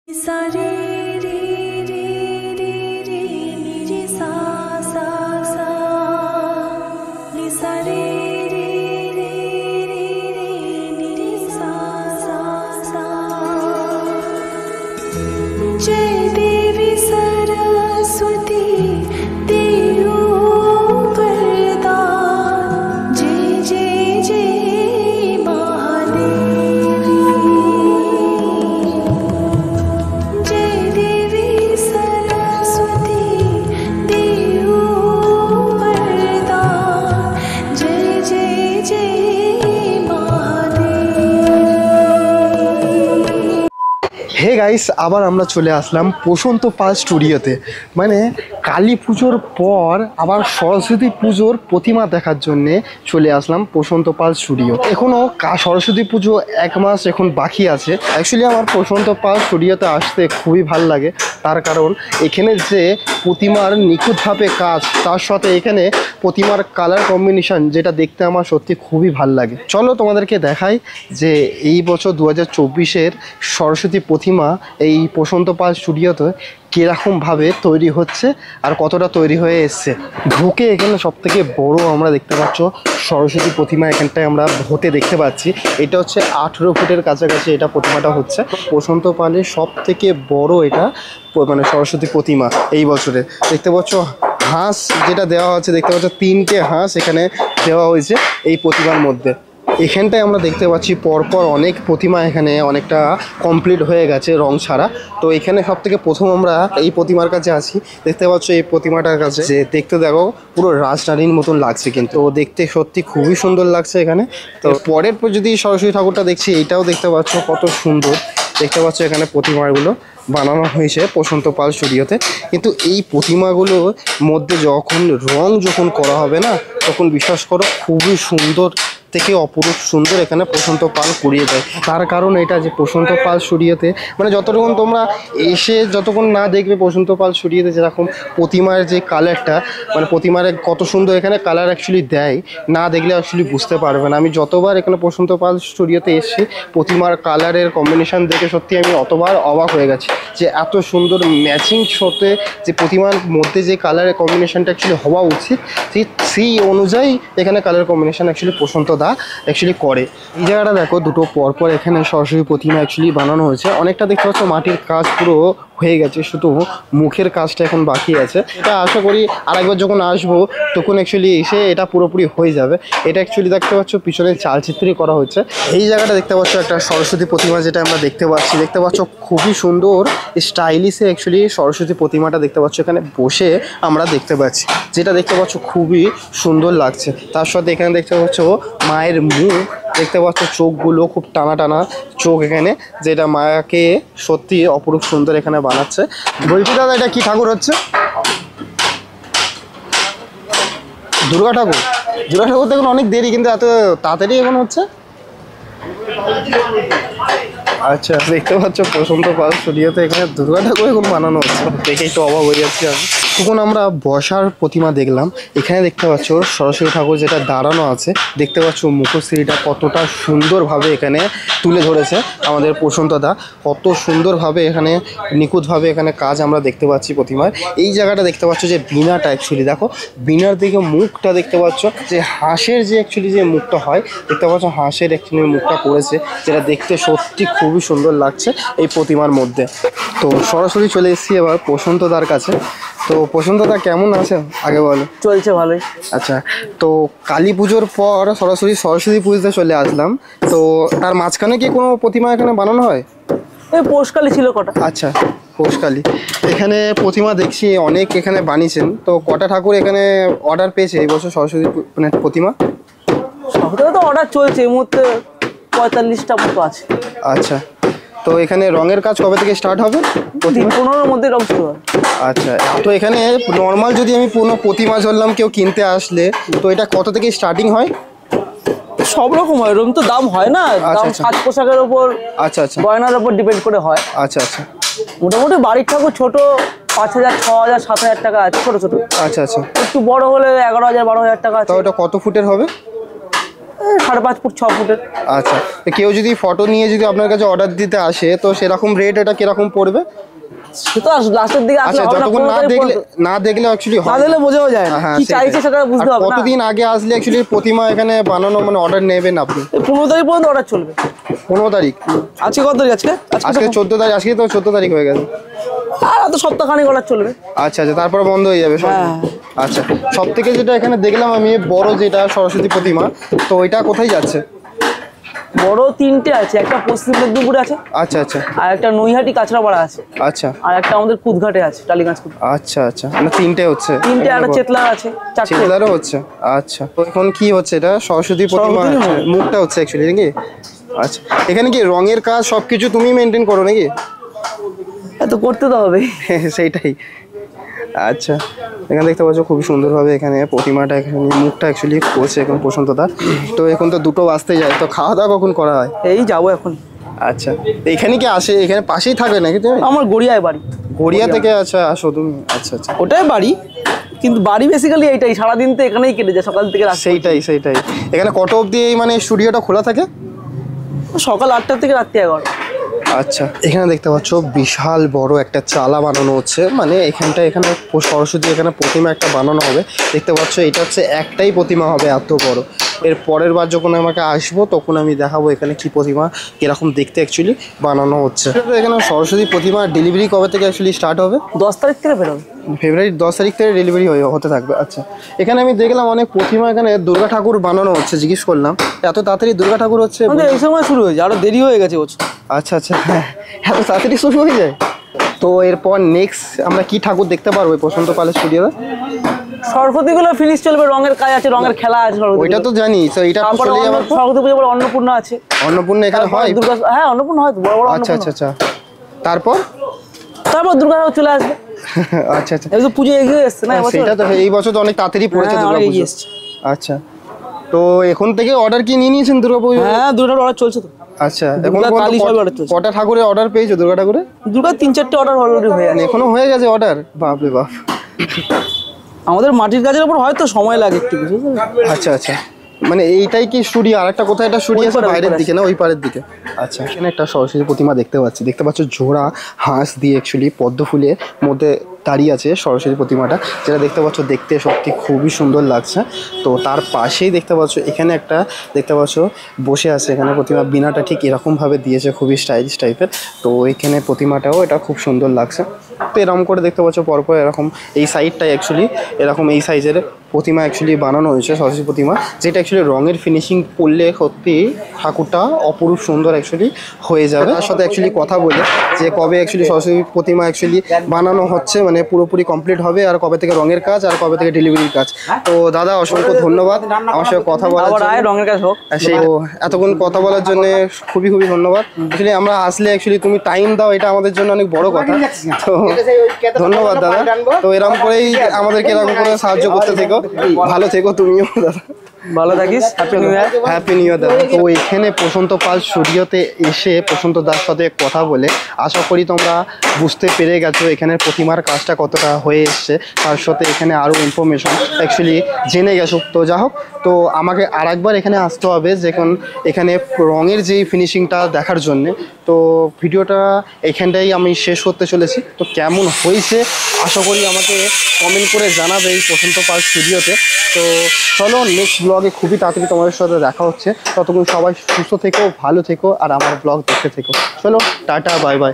Hey guys, আবার আমরা চলে আসলাম প্রশান্ত পাল স্টুডিওতে। মানে কালী পুজোর পর আবার সরস্বতী পুজোর প্রতিমা দেখার জন্যে চলে আসলাম প্রশান্ত পাল স্টুডিও। এখনও সরস্বতী পুজো 1 মাস এখন বাকি আছে। অ্যাকচুয়ালি আমার প্রশান্ত পাল স্টুডিওতে আসতে খুবই ভালো লাগে, তার কারণ এখানে যে প্রতিমার নিখুঁতভাবে কাজ, তার সাথে এখানে প্রতিমার কালার কম্বিনেশন, যেটা দেখতে আমার সত্যি খুবই ভালো লাগে। চলো তোমাদেরকে দেখাই যে এই বছর 2024-এর সরস্বতী প্রতিমা এই প্রশান্ত পাল স্টুডিওতে কীরকমভাবে তৈরি হচ্ছে আর কতটা তৈরি হয়ে এসছে। ঢুকে এখানে সবথেকে বড় আমরা দেখতে পাচ্ছ সরস্বতী প্রতিমা এখানটায় আমরা হতে দেখতে পাচ্ছি। এটা হচ্ছে 18 ফুটের কাছাকাছি এটা প্রতিমাটা হচ্ছে। প্রশান্ত পালের সবথেকে বড় এটা মানে সরস্বতী প্রতিমা এই বছরে। দেখতে পাচ্ছ হাঁস যেটা দেওয়া হচ্ছে, দেখতে পাচ্ছ 3টে হাঁস এখানে দেওয়া হয়েছে এই প্রতিমার মধ্যে। এখানটায় আমরা দেখতে পাচ্ছি পরপর অনেক প্রতিমা এখানে অনেকটা কমপ্লিট হয়ে গেছে রং ছাড়া। তো এখানে সব থেকে প্রথম আমরা এই প্রতিমার কাছে আছি। দেখতে পাচ্ছ এই প্রতিমাটার কাছে যে দেখতে দেখো পুরো রাজরানীর মতন লাগছে, কিন্তু দেখতে সত্যি খুবই সুন্দর লাগছে এখানে। তো পরের পর যদি সরস্বতী ঠাকুরটা দেখছি, এইটাও দেখতে পাচ্ছ কত সুন্দর। দেখতে পাচ্ছ এখানে প্রতিমাগুলো বানানো হয়েছে প্রশান্ত পাল স্টুডিওতে। কিন্তু এই প্রতিমাগুলোর মধ্যে যখন করা হবে না, তখন বিশ্বাস করো খুবই সুন্দর থেকে অপরূপ সুন্দর এখানে প্রশান্ত পাল করিয়ে দেয়। তার কারণ এটা যে প্রশান্ত পাল স্টুডিওতে মানে যতক্ষণ তোমরা এসে যতক্ষণ না দেখবে প্রশান্ত পাল স্টুডিওতে যেরকম প্রতিমার যে কালারটা, মানে প্রতিমার কত সুন্দর এখানে কালার অ্যাকচুয়ালি দেয়, না দেখলে অ্যাকচুয়ালি বুঝতে পারবে না। আমি যতবার এখানে প্রশান্ত পাল স্টুডিওতে এসেছি, প্রতিমার কালারের কম্বিনেশন দেখে সত্যি আমি অতবার অবাক হয়ে গেছি যে এত সুন্দর ম্যাচিং সাথে যে প্রতিমার মধ্যে যে কালারের কম্বিনেশনটা অ্যাকচুয়ালি হওয়া উচিত, সেই অনুযায়ী এখানে কালার কম্বিনেশন অ্যাকচুয়ালি প্রশান্ত অ্যাকচুয়ালি করে। এই জায়গাটা দেখো দুটো পরপর এখানে সরস্বতী প্রতিমা অ্যাকচুয়ালি বানানো হয়েছে। অনেকটা দেখতে পাচ্ছ মাটির কাজ পুরো হয়ে গেছে, শুধু মুখের কাজটা এখন বাকি আছে। এটা আশা করি আরেকবার যখন আসবো তখন অ্যাকচুয়ালি এসে এটা পুরোপুরি হয়ে যাবে। এটা অ্যাকচুয়ালি দেখতে পাচ্ছ পিছনে চালচিত্রই করা হচ্ছে। এই জায়গাটা দেখতে পাচ্ছ একটা সরস্বতী প্রতিমা যেটা আমরা দেখতে পাচ্ছ খুবই সুন্দর স্টাইলিশে অ্যাকচুয়ালি সরস্বতী প্রতিমাটা দেখতে পাচ্ছ এখানে বসে আমরা দেখতে পাচ্ছি, যেটা দেখতে পাচ্ছ খুবই সুন্দর লাগছে। তার সাথে এখানে দেখতে পাচ্ছ মায়ের মুখ, দেখতে পাচ্ছ চোখগুলো খুব টানা টানা চোখ এখানে, যেটা মায়াকে সত্যি অপরূপ সুন্দর এখানে বানাচ্ছে। বলছি দাদা, এটা কি ঠাকুর হচ্ছে? দুর্গা ঠাকুর। দুর্গা ঠাকুর দেখুন অনেক দেরি, কিন্তু এত তাড়াতাড়ি এখন হচ্ছে। আচ্ছা, দেখতে পাচ্ছ প্রশান্ত পাল স্টুডিওতে এখানে দুর্গা ঠাকুর এখন বানানো হচ্ছে, দেখে একটু অবাক হয়ে যাচ্ছি আমি। তখন আমরা বসার প্রতিমা দেখলাম। এখানে দেখতে পাচ্ছ সরস্বতী ঠাকুর যেটা দাঁড়ানো আছে, দেখতে পাচ্ছ মুখশ্রীটা কতটা সুন্দরভাবে এখানে তুলে ধরেছে আমাদের প্রশান্তদা। কত সুন্দরভাবে এখানে নিখুঁতভাবে এখানে কাজ আমরা দেখতে পাচ্ছি প্রতিমার। এই জায়গাটা দেখতে পাচ্ছ যে বীণাটা অ্যাকচুয়ালি দেখো, বীণার দিকে মুখটা দেখতে পাচ্ছ যে হাঁসের যে অ্যাকচুয়ালি যে মুখটা হয়, দেখতে পাচ্ছ হাঁসের অ্যাকচুয়ালি মুখটা করেছে, যেটা দেখতে সত্যি খুবই সুন্দর লাগছে এই প্রতিমার মধ্যে। তো সরাসরি চলে এসেছি এবার প্রশান্তদার কাছে। তো প্রশান্তদা কেমন আছেন আগে বলো? চলছে ভালোই। আচ্ছা, তো কালী পুজোর পর সরাসরি সরস্বতী পুজোতে চলে আসলাম, তো তার মাঝখানে কি কোনো প্রতিমা এখানে বানানো হয়? এই পৌষকালী ছিল কটা। আচ্ছা, পৌষকালী। এখানে প্রতিমা দেখছি অনেক এখানে বানিয়েছেন, তো কটা ঠাকুর এখানে অর্ডার পেয়েছে এই বছর সরস্বতী মানে প্রতিমা? সবথেকে তো অর্ডার চলছে এই মুহূর্তে 45টা মতো আছে। আচ্ছা, তো এখানে রঙের কাজ কবে থেকে স্টার্ট হবে? 15-র মধ্যে রং শুরু হয়। আচ্ছা, তো এখানে নর্মাল যদি আমি পুরো প্রতিমা ধরলাম কেউ কিনতে আসলে, তো এটা কত থেকে স্টার্টিং হয়? সব রকম হয়, এরকম তো দাম হয় না। দাম সাজ পোশাকের উপর, আচ্ছা আচ্ছা, গয়নার উপর ডিপেন্ড করে হয়। আচ্ছা আচ্ছা, মোটামুটি বাড়ির ঠাকুর ছোট 5,000, 6,000, 7,000 টাকা আছে ছোট ছোট। আচ্ছা আচ্ছা, একটু বড় হলে 11,000, 12,000 টাকা আছে। তো এটা কত ফুটের হবে? 5.5 ফুট 6 ফুটের। আচ্ছা, তো কেউ যদি ফটো নিয়ে যদি আপনার কাছে অর্ডার দিতে আসে তো সেরকম রেট এটা কিরকম পড়বে? সে তো লাস্টের দিকে আসলে আচ্ছা, হবে না, যতক্ষণ 15 তারিখ পর্যন্ত। না দেখলে অ্যাকচুয়ালি না দিলে বোঝাও যায় না হ্যাঁ, কি সেটাই। চাইছে সেটা বুঝতে আর হবে না। কতদিন আগে আসলে অ্যাকচুয়ালি প্রতিমা এখানে বানানো মানে অর্ডার নেবেন আপনি? এই 15 তারিখ পর্যন্ত অর্ডার চলবে। 15 তারিখ? আজকে কত তারিখ? আজকে আজকে 14 তারিখ, আজকে তো 14 তারিখ হয়ে গেছে। আর তো সপ্তাহখানেক অর্ডার চলবে। আচ্ছা আচ্ছা, তারপর বন্ধ হয়ে যাবে সব? হ্যাঁ। আচ্ছা, সব থেকে যেটা এখানে দেখলাম আমি বড় যেটা সরস্বতী প্রতিমা, তো ওইটা কোথায় যাচ্ছে? বড় 3টে আছে, একটা পশ্চিম মেদিনীপুরে আছে, আচ্ছা আচ্ছা আর একটা নৈহাটি কাঁচরাপাড়া আছে, আচ্ছা আর একটা আমাদের কুদঘাটে আছে, টালিগঞ্জ কুদ। আচ্ছা আচ্ছা, মানে 3টে হচ্ছে? 3টে, একটা চেতলার আছে, 4টে। চেতলারও হচ্ছে? আচ্ছা, তো এখন কি হচ্ছে এটা? সরস্বতী প্রতিমা সরস্বতী মুখ। মুখটা হচ্ছে অ্যাকচুয়ালি নাকি? আচ্ছা, এখানে কি রঙের কাজ সবকিছু তুমি মেনটেন করো নাকি? তো করতে তো হবে। সেইটাই। আচ্ছা, এখানে দেখতে পাচ্ছ খুবই সুন্দরভাবে এখানে প্রতিমাটা এখানে মুখটা অ্যাকচুয়ালি করছে এখন প্রশান্তদা। তো এখন তো 2টো বাজতে যায়, তো খাওয়া দাওয়া কখন করা হয়? এই যাবো এখন। আচ্ছা, তো এখানে কি আসে? এখানে পাশেই থাকবে নাকি তুমি? আমার গড়িয়ায় বাড়ি। গড়িয়া থেকে? আচ্ছা, আসো তুমি। আচ্ছা আচ্ছা, ওটাই বাড়ি, কিন্তু বাড়ি বেসিক্যালি এইটাই, সারাদিন তো এখানেই কেটে যায়, সকাল থেকে রাত। সেইটাই সেইটাই। এখানে কত অবধি এই মানে স্টুডিওটা খোলা থাকে? সকাল 8টা থেকে রাত্রি 11। আচ্ছা, এখানে দেখতে পাচ্ছ বিশাল বড় একটা চালা বানানো হচ্ছে, মানে এখানে সরস্বতী এখানে প্রতিমা একটা বানানো হবে। দেখতে পাচ্ছ এটা হচ্ছে একটাই প্রতিমা হবে এত বড়। এর পরের বার যখন আমাকে আসবো তখন আমি দেখাবো এখানে কি প্রতিমা কিরকম দেখতে অ্যাকচুয়ালি বানানো হচ্ছে। এখানে সরস্বতী প্রতিমা ডেলিভারি কবে থেকে অ্যাকচুয়ালি স্টার্ট হবে? 10 তারিখ থেকে বেরোবে। ফেব্রুয়ারির 10 তারিখ থেকে ডেলিভারি হতে থাকবে। আচ্ছা, এখানে আমি দেখলাম অনেক প্রতিমা এখানে দুর্গা ঠাকুর বানানো হচ্ছে, জিজ্ঞেস করলাম এত তাড়াতাড়ি দুর্গা ঠাকুর হচ্ছে? আমাদের এই সময় শুরু হয়েছে, আরো দেরি হয়ে গেছে বছর। আচ্ছা আচ্ছা, হ্যাঁ, এত তাড়াতাড়ি শুরু হয়ে যায়? তো এরপর নেক্সট আমরা কি ঠাকুর দেখতে পারবো প্রশান্ত পালের স্টুডিওতে? সরস্বতীগুলো ফিনিশ চলবে, রঙের কাজ আছে, রঙের খেলা আছে। ওইটা তো জানি, তো এটা তো তারপরে চলে যাবে। সরস্বতী পুজো পরে অন্নপূর্ণা আছে। অন্নপূর্ণা এখানে হয়? দুর্গা, হ্যাঁ অন্নপূর্ণা হয় তো, বড় বড় আচ্ছা আচ্ছা অন্নপূর্ণা। আচ্ছা, তারপর? তারপর দুর্গা চলে আসবে। আচ্ছা আচ্ছা, এই তো পুজো এগিয়ে এসছে না এবছর? সেটা তো এই বছর তো অনেক তাড়াতাড়ি পড়েছে হ্যাঁ, দুর্গা অনেক পুজো। এগিয়ে এসছে। আচ্ছা, তো এখন থেকে অর্ডার কি নিয়ে নিয়েছেন দুর্গা পুজো? হ্যাঁ, দুর্গার অর্ডার চলছে তো। আচ্ছা, এখন দুর্গা, কালী সব order চলছে। কটা ঠাকুরের অর্ডার পেয়েছো দুর্গা ঠাকুরে? দুর্গার 3-4টে অর্ডার অলরেডি হয়ে আছে। এখনো হয়ে গেছে অর্ডার? বাপরে বাপ। আমাদের মাটির কাজের উপর হয়তো সময় লাগে একটু কিছু। আচ্ছা আচ্ছা, মানে এইটাই কি স্টুডিও? আর একটা কোথায় একটা স্টুডিও আছে ওই পারে, বাইরের ওই পারে দিকে না ওই পারের দিকে? আচ্ছা, এখানে একটা সরস্বতী প্রতিমা দেখতে পাচ্ছ জোড়া হাঁস দিয়ে অ্যাকচুয়ালি পদ্ম ফুলের মধ্যে দাঁড়িয়ে আছে সরস্বতী প্রতিমাটা, যেটা দেখতে পাচ্ছ দেখতে সত্যি খুবই সুন্দর লাগছে। তো তার পাশেই দেখতে পাচ্ছ এখানে একটা দেখতে পাচ্ছ বসে আছে এখানে প্রতিমা, বিনাটা ঠিক এরকমভাবে দিয়েছে, খুবই স্টাইলিশ টাইপের। তো এখানে প্রতিমাটাও এটা খুব সুন্দর লাগছে। তো এরকম করে দেখতে পাচ্ছ পরপর এরকম এই সাইডটাই অ্যাকচুয়ালি এরকম এই সাইজের প্রতিমা অ্যাকচুয়ালি বানানো হয়েছে সরস্বতী প্রতিমা, যেটা অ্যাকচুয়ালি রঙের ফিনিশিং করলে সত্যি ঠাকুরটা অপরূপ সুন্দর অ্যাকচুয়ালি হয়ে যাবে। তার সাথে অ্যাকচুয়ালি কথা বলে যে কবে অ্যাকচুয়ালি সরস্বতী প্রতিমা অ্যাকচুয়ালি বানানো হচ্ছে, মানে পুরোপুরি কমপ্লিট হবে, আর কবে থেকে রঙের কাজ আর কবে থেকে ডেলিভারির কাজ। তো দাদা অসংখ্য ধন্যবাদ আমার সাথে কথা বলার আবার জন্য। রঙের কাজ হোক। সেই এতক্ষণ কথা বলার জন্য খুবই খুবই ধন্যবাদ। অ্যাকচুয়ালি আমরা আসলে অ্যাকচুয়ালি তুমি টাইম দাও, এটা আমাদের জন্য অনেক বড় কথা। তো ধন্যবাদ দাদা। তো এরকম করেই আমাদেরকে এরকম করে সাহায্য করতে থেকো, ভালো থেকো তুমিও দাদা। ভালো থাকিস, happy new year. Happy new year দাদা। তো এখানে প্রশান্ত পাল স্টুডিওতে এসে প্রশান্ত দার সাথে কথা বলে আশা করি তোমরা বুঝতে পেরে গেছো এখানের প্রতিমার কাজটা কতটা হয়ে এসছে, তার সাথে এখানে আরও ইনফরমেশন অ্যাকচুয়ালি জেনে গেছো। তো যা হোক, তো আমাকে আরেকবার এখানে আসতে হবে যখন এখানে রঙের যেই ফিনিশিংটা দেখার জন্যে। তো ভিডিওটা এখানটাই আমি শেষ করতে চলেছি। তো কেমন হয়েছে আশা করি আমাকে কমেন্ট করে জানাবে এই প্রশান্ত পাল স্টুডিওতে। তো চলো নেক্সট ব্লগে খুবই তাড়াতাড়ি তোমাদের সাথে দেখা হচ্ছে। ততক্ষণ সবাই সুস্থ থেকো, ভালো থেকো, আর আমার ব্লগ দেখতে থেকো। চলো টাটা, বাই বাই।